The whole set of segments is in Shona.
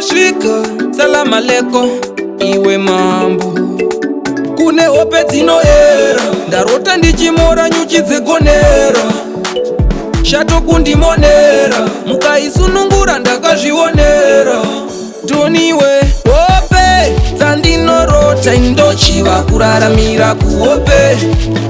ndasvika, salamu alaikum iwe mambo. Kune hope dzinoera, ndarota ndichimora nyuchi dzegonera. Shato kundimonera, mukaisunungura ndakazvionera. Toniwe hope dzandinorota, indochiva kuraramira kuhope.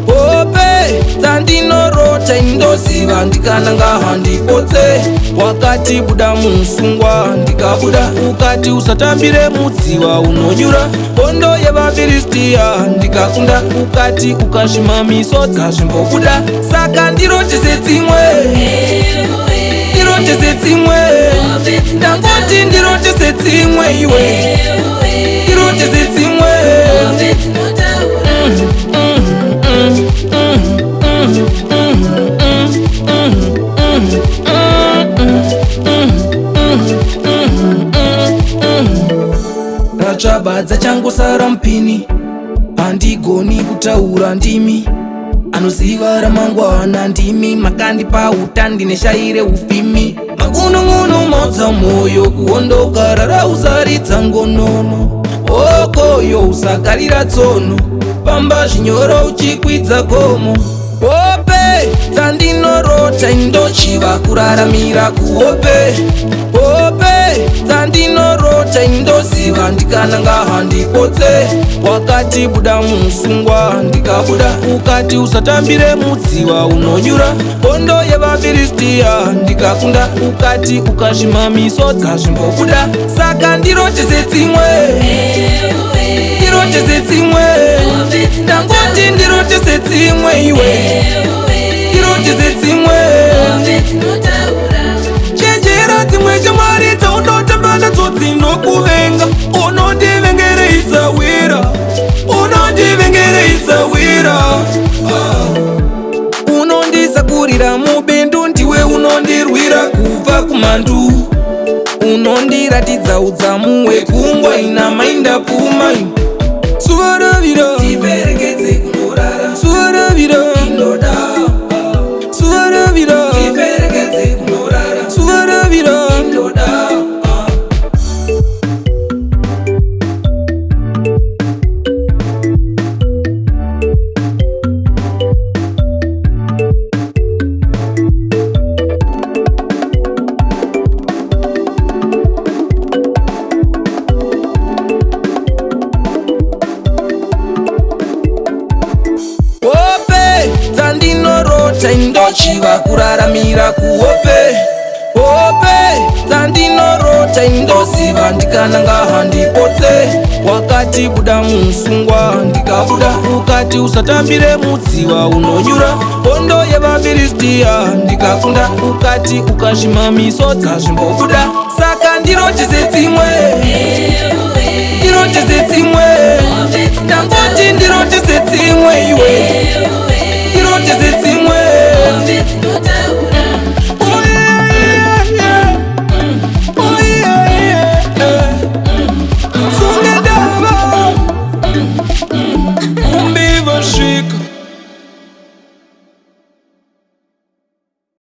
Hope dzandinorota, indoziva ndikananga handipotse. Wakati buda musungwa ndikabuda, ukati usatambire mudziwa unonyura. Hondo yevaFiristia ndikakunda, ukati ukashima misodza zvimbobuda. Saka ndirotese dzimwe, ndirotese dzimwe, ndangoti ndirotese dzimwe iwe, ndirotese dzimwe. Rachabadza changosara mupini, handigoni kutaura ndimi. Anoziva ramangwana ndimi, makandipa utandi neshaire ufimi. Magunun'unu maudza moyo, kuondoka rarausaridza ngonono. Okoyo usakarira tsono, pamba zvinyoro uchikwidza gomo. Hope dzandinorota, indochiva kuraramira kuhope. Hope dzandinorota, indoziva ndikananga handipotse. Wakati buda musungwa ndikabuda, ukati usatambire mudziwa unonyura. Hondo yevaFiristia ndikakunda, ukati ukashima misodza zvimbobuda. Saka ndirotese dzimwe, ndirotese dzimwe, ndangoti ndirotese dzimwe iwe, ndirotese dzimwe. Chenjera dzimwe shamwari dzaunotamba nadzo dzinokuvenga. Unondivengereisa wira, unondivengereisa wira. Unondisakurira mubindu, ndiwe unondirwira kubva kumandu. Unondiratidza udzamu hwegungwa, ina mainda pfuma. Suvaravira, tiperekedze kunorara. Suvaravira, indoda. Suvaravira, tiperekedze kunorara. Suvaravira, indoda. Indochiva kuraramira kuhope. Hope dzandinorota, indoziva ndikananga handipotse. Wakati buda musungwa ndikabuda, ukati usatambire mudziwa unonyura. Hondo yevaFiristia ndikakunda, ukati ukashima misodza zvimbobuda. Saka ndirotese dzimwe, ndirotese dzimwe, ndangoti ndirotese dzimwe iwe, ndirotese